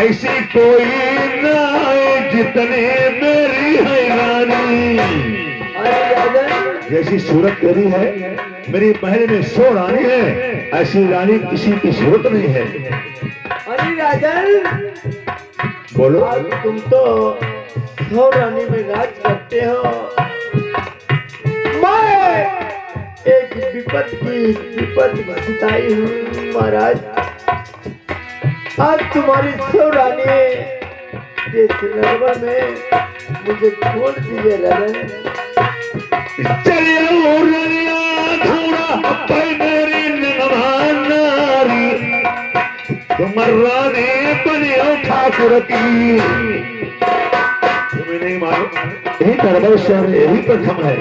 ऐसी कोई ना जितने मेरी हैरानी। जैसी सूरत तेरी है, मेरी महल में 100 रानी है, ऐसी रानी किसी की सूरत नहीं है। अरे राजन, बोलो। तुम तो 100 रानी में राज करते हो, मैं एक विपद बताई हूँ महाराज। आज तुम्हारी 100 रानी इस नरवर में मुझे छोड़ दीजिए राजन। चलिए रानी बने ठाकुर की। तुम्हें नहीं मालूम, यही दरबार शहर यही प्रथम है।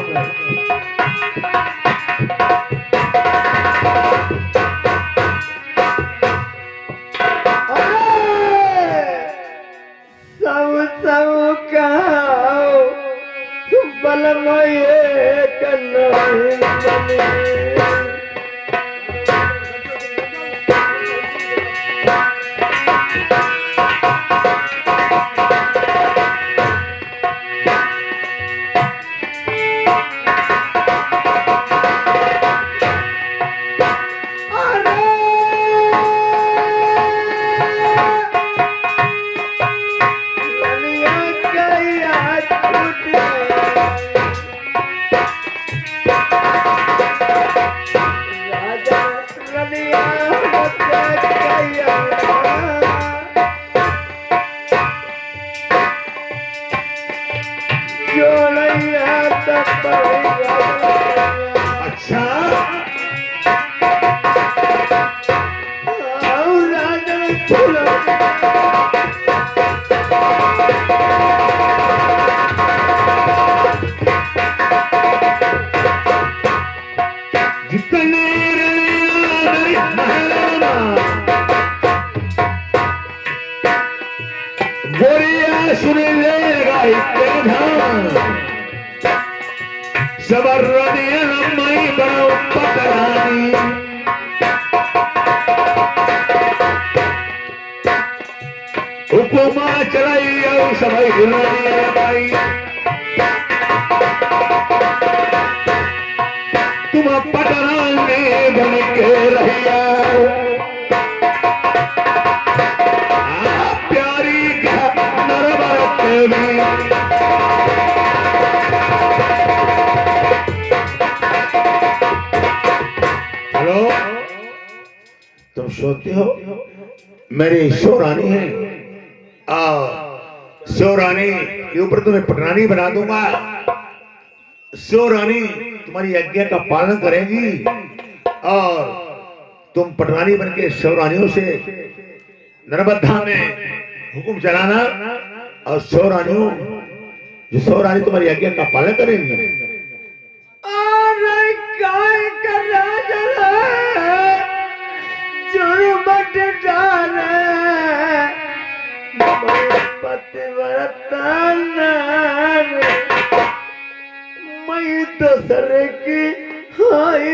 हुकुमा चलाई सभी तुम पटरानी बन के रहिया प्यारी नरवर देवी। हेलो, तुम सोते हो मेरी 100 रानी है, 100 रानी के ऊपर तुम्हें पटरानी बना दूंगा। 100 रानी तुम्हारी आज्ञा का पालन करेंगी और तुम पटरानी बन के 100 रानियों से नर्मदा में हुक्म चलाना और 100 रानियों जो 100 रानी तुम्हारी आज्ञा का पालन करेंगी। मैं दसरे की हाई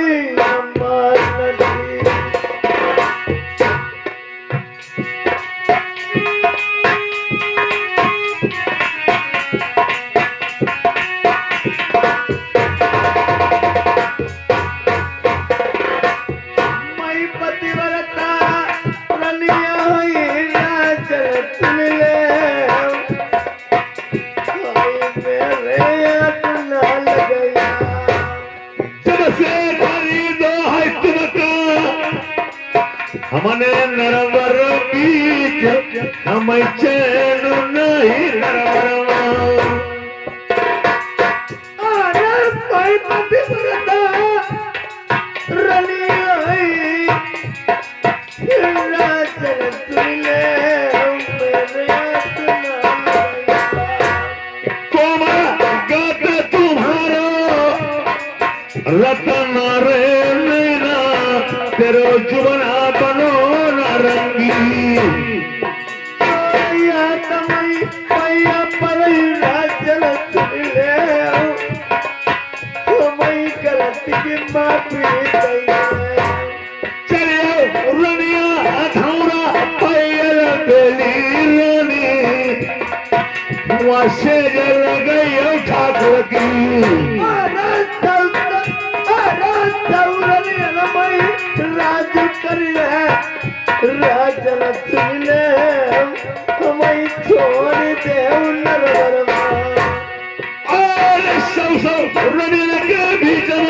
हमने नरवर बीच हमें चैन नहीं रतन रे नैना तेरो जुबना बनो नारंगी। चलिए रनिया हथौरा पैर बेली वहां से जल गई हो ठाकुर की। राज करिए राजन सुनले हमें छोड़ दे नरवरमा और सब रवि के भीतर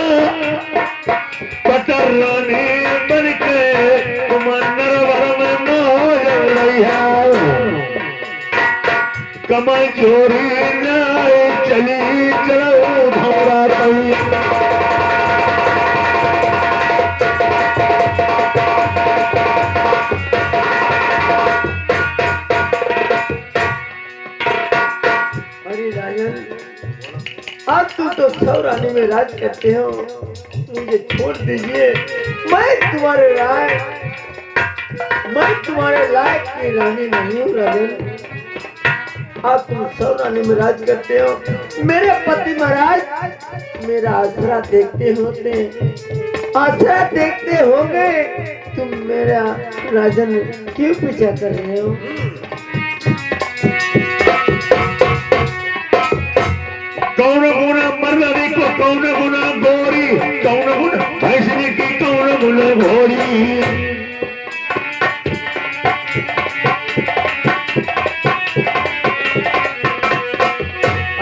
पटर रानी बन के तुम नरवर में मोल रही है। कमल चोरी नाई चली चलो धमरा पई। आज तू तो सौरानी में राज करते हो, मुझे छोड़ दीजिए। मैं तुम्हारे लायक की रानी नहीं हूँ राजन। आप तुम सौरानी में राज करते हो। मेरे पति महाराज मेरा आसरा देखते होंगे। तुम मेरा राजन क्यों पीछा कर रहे हो? कौन गुना मर्दानी को कौन गुना गोरी, कौन गुना भैंसनी की कौन गुना घोड़ी।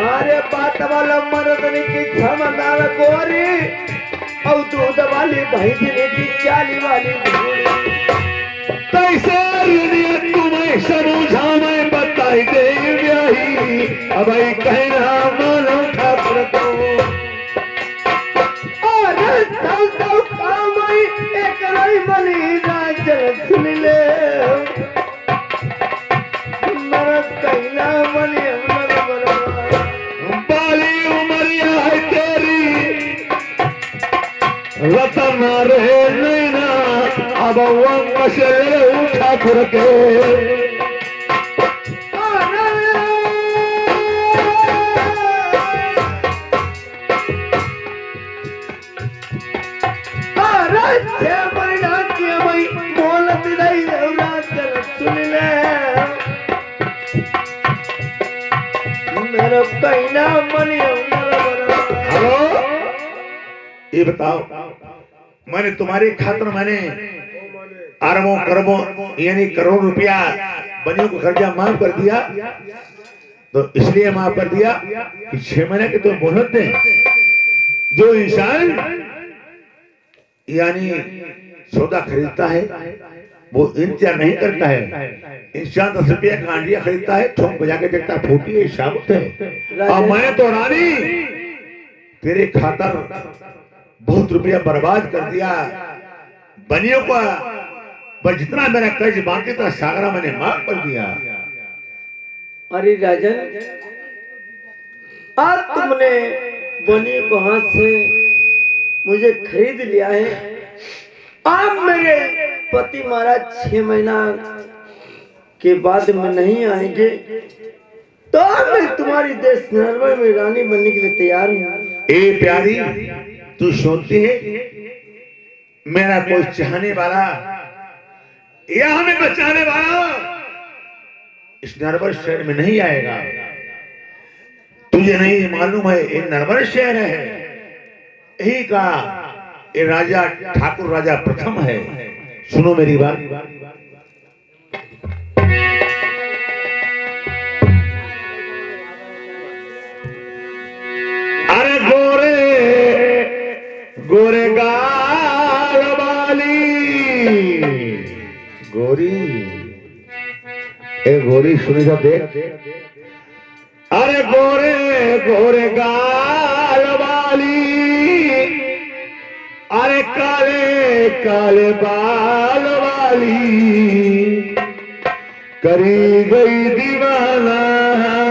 अरे बात वाला मर्दानी की समझदार गोरी और दूध वाली भैंसनी की चाली वाली घोड़ी। कैसे तुम्हें समझा मैं बताई दे ब्याही अब कहना मानो ठाकुर को। अरे चल कामई एक रही मनी राजन सुन ले मरद कहना मनी बाली उमरिया है तेरी रतन रहे नैना अब वंग से ले ठाकुर के। हेलो, ये बताओ मैंने तुम्हारे खातिर मैंने अरबों करोड़ों यानी करोड़ रुपया बनियों को कर्जा माफ कर दिया। तो इसलिए माफ कर दिया कि 6 महीने के तो मोहलत दें। जो इंसान यानी सौदा खरीदता है वो इंतजार नहीं करता है। इंसान 10 रुपया का आंडिया खरीदता है, ठोक बजा के देखता फूटी है साबुत है। और मैं तो रानी तेरे खातर बहुत रुपया बर्बाद कर दिया बनियों का, पर जितना मेरा कर्ज बाकी था सागरा मैंने माफ कर दिया। अरे राजन, आज तुमने बनियों को हाथ से मुझे खरीद लिया है। आप मेरे पति महाराज 6 महीना के बाद में नहीं आएंगे तो मैं तुम्हारी देश नरवर में रानी बनने के लिए तैयार हूँ। ए प्यारी, तू सोचती है मेरा कोई चाहने वाला या हमें बचाने वाला इस नरवर शहर में नहीं आएगा? तुझे नहीं मालूम है ये नरवर शहर है, यही का ये राजा ठाकुर राजा प्रथम है। सुनो मेरी बात। अरे गोरे गोरे गाल वाली गोरी, ए गोरी सुनी जा देख। अरे गोरे गोरे गाल वाली, अरे काले काले बाल वाली, करी गई दीवाना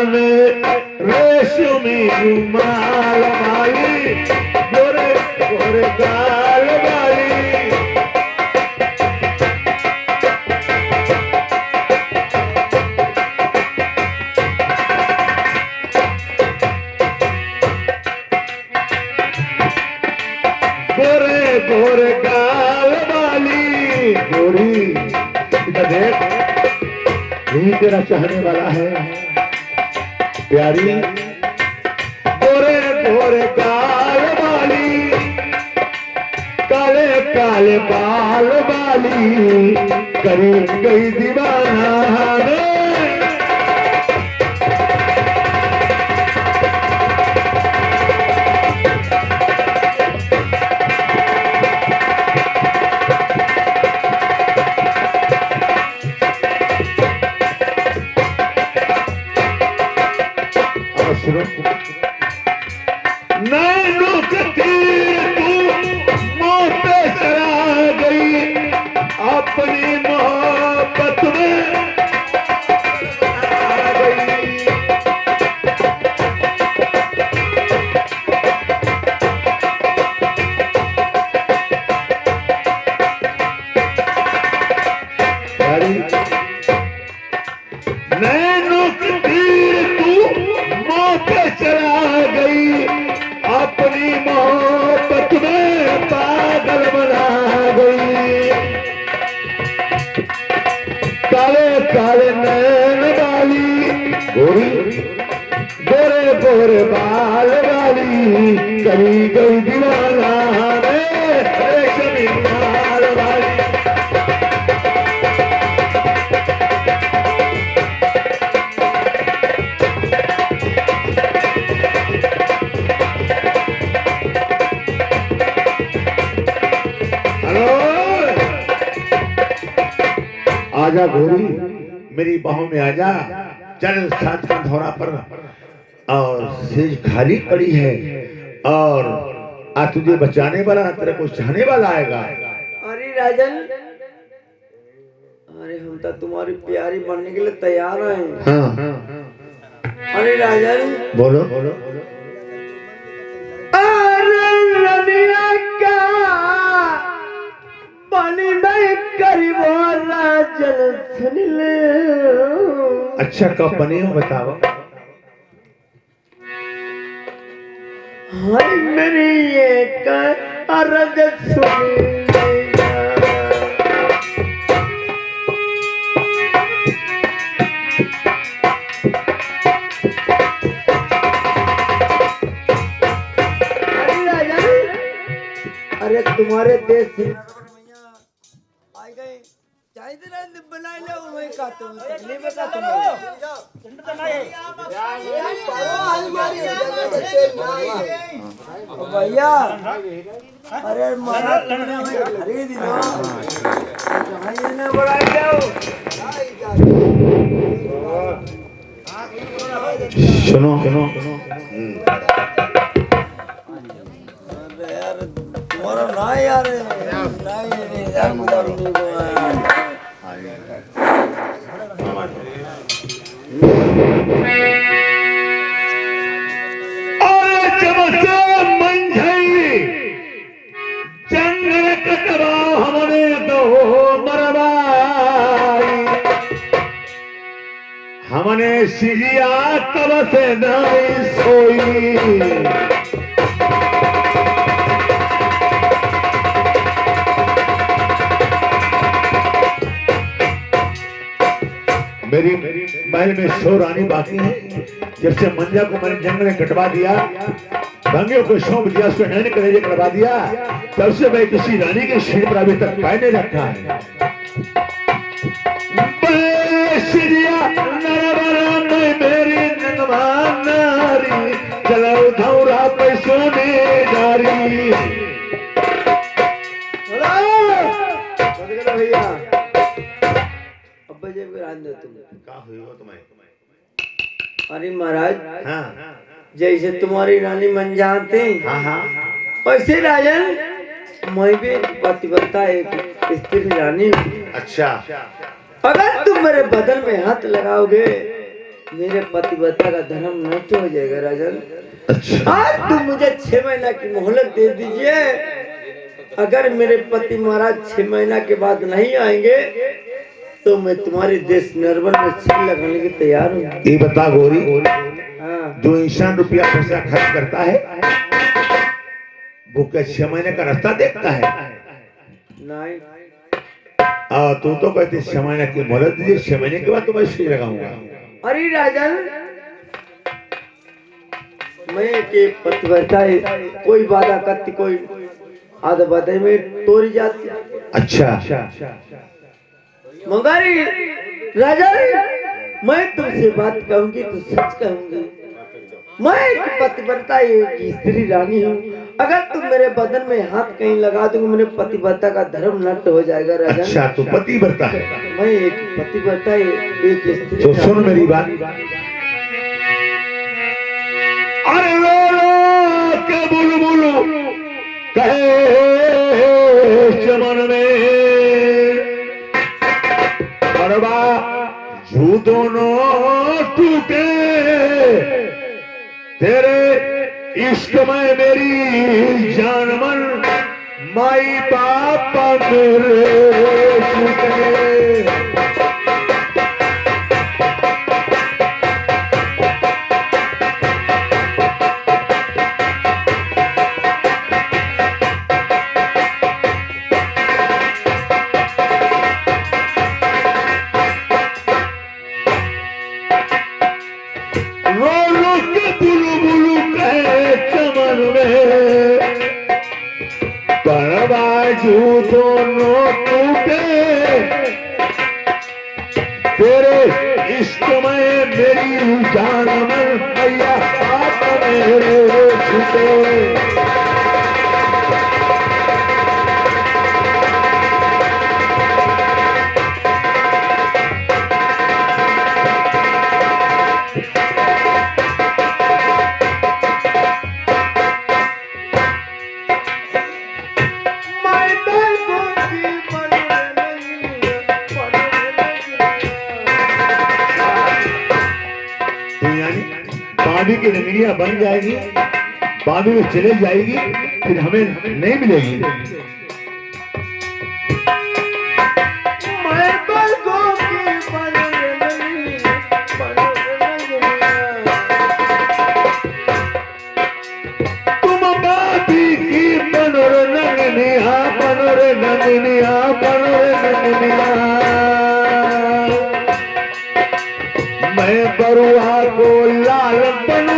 में रेशमी रुमाल वाली, गोरे गोरे गाल वाली। गोरे गोरे गाल वाली गोरी, इधर देख, यही तेरा चाहने वाला है। प्यारी गोरे गोरे गाल वाली, काले काले बाल वाली, करीब गई दीवाना रे। नैनों के तीर तू मुंह पे चला गई, अपनी मोहब्बत में आ गई। नैनों के तीर तू मुंह पे चला गई, अपनी मोहब्बत में पागल बना गई। काले काले नैन वाली गोरी, गोरे गोरे बाल वाली, करी गई दीवाना रे रेशमी बाल वाली। आजा गोरी, मेरी बाहों में आजा, चल साथ का धौरा पर, और सेज खाली पड़ी है, और आज तुझे बचाने वाला तेरे को चाहने वाला आएगा। अरे राजन, अरे हम तो तुम्हारी प्यारी बनने के लिए तैयार हैं। हाँ अरे राजन, बोलो। अरे रनिया का पानी में करीबो राजन सुन ले। अच्छा कब बनी हो बताओ। हाय मेरी एक अर्ज सुन अरे तुम्हारे देश से आई गए चाहिए ना बनाई ले वही का तुम नहीं बता तुम भैया अरे मारा तुमने खरीद लो चाहिए ना बनाई जाओ। सुनो सुनो यार तुम्हारा ना यार नहीं यार मुझे नहीं को जंगल कटवा हमने दो मरवाई, हमने सिजिया तब से नहीं सोई। मेरी महल में 100 रानी बाकी है। जब से मंजा को मैंने जंगल में कटवा दिया, भंगियों को सौंप दिया, उसको नैन कलेजे कटवा दिया, तब से मैं किसी रानी के सिर पर अभी तक पैर नहीं रखा है। मेरी नारी चलो धौरा पैसों में जारी। भैया अब्बा जी को रान दो तुम। क्या हुई हो तुम्हें? अरे महाराज, हाँ जैसे तुम्हारी रानी मन जानते हाँ हाँ वैसे राजन मैं भी पतिव्रता एक स्त्री रानी हूँ। अच्छा अगर तुम मेरे बदन में हाथ लगाओगे मेरे पतिव्रता का धर्म नष्ट हो जाएगा राजन। अच्छा आज तुम मुझे 6 महीना की मोहलत दे दीजिए। अगर मेरे पति महाराज 6 महीना के बाद नहीं आएंगे तो मैं तुम्हारे देश नरवन में छीन लगाने के तैयार हूँ। ये बता गोरी, हाँ। जो इंसान रुपया पैसा खर्च करता है वो क्या 6 महीने का रास्ता देखता है? नहीं तू तो कहते 6 महीने की मोहलत दीजिए, 6 महीने के बाद तो मैं सही लगाऊंगा। अरे राजन मैं के पतिव्रता है, कोई बाधा करती कोई आधा बाधा में तोड़ी जाती। अच्छा मंगारी राजा मैं तुमसे बात कहूंगी तो सच कहूंगी। मैं एक पतिव्रता एक स्त्री रानी हूँ। अगर तुम मेरे बदन में हाथ कहीं लगा दोगे मेरे पतिव्रता का धर्म नष्ट हो जाएगा राजा। अच्छा तो पतिव्रता है। मैं एक पतिव्रता एक स्त्री तो सुन मेरी बात। अरे लो के बोलू बोलू कहे चमन में परवा जू दोनों टूटे तेरे इश्क में मेरी जान मन माई पापा मेरे छूटे। बाजू दोनों टूटे तेरे इश्क में मेरी जान में भैया आप मेरे छूटे। बाबी की रंगनिया बन जाएगी, बाबी में चले जाएगी, फिर हमें नहीं मिलेगी। तुम बाबी की बनोर नंगनिया बनोर नंगनिया बनोर नंगनिया मैं बरुआ को लाल बनूं।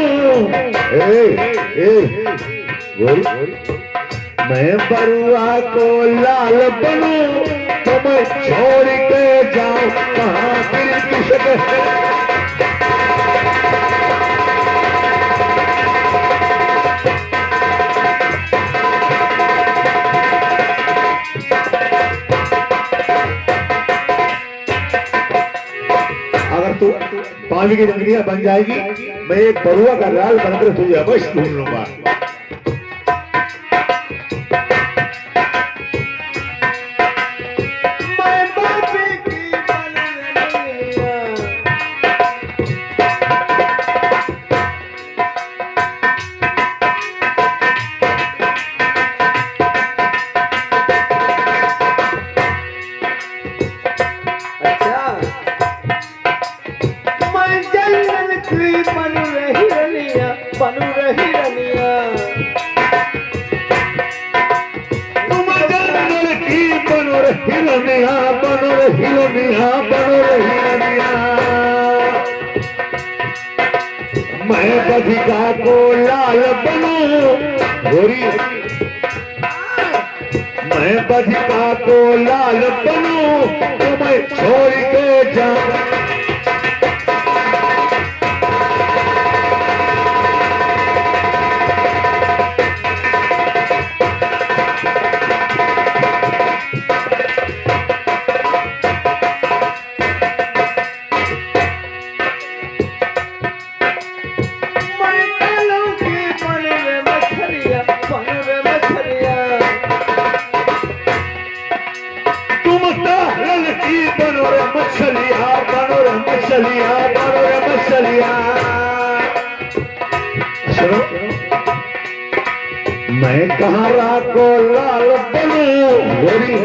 मैं बरुआ को लाल बनूं तो मैं छोड़ के जाऊं कहां फिर किसके। अगर तू पानी की रंगनिया बन जाएगी मैं एक बरुआ का लाल बनकर तुझे अवश्य ढूंढ लूंगा। मैं बधिका को लाल बनूं गोरी, मैं बधिका को लाल बनूं तो मैं छोड़ के जाऊं। मैं कहां को लाल बनूं गोरी,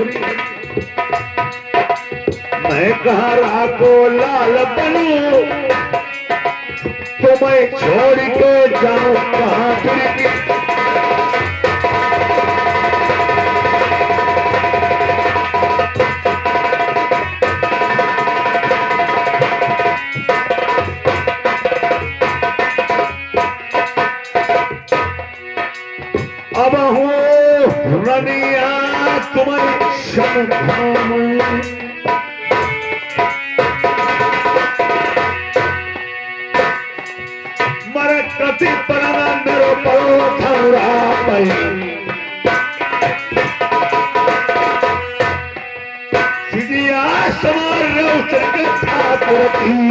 मैं कहां को लाल बनूं तो मैं छोड़ के जाऊं कहां फिर की। मरे कति पराना मेरो परो थौरा पई सीधी आसमान रो चक था पुरती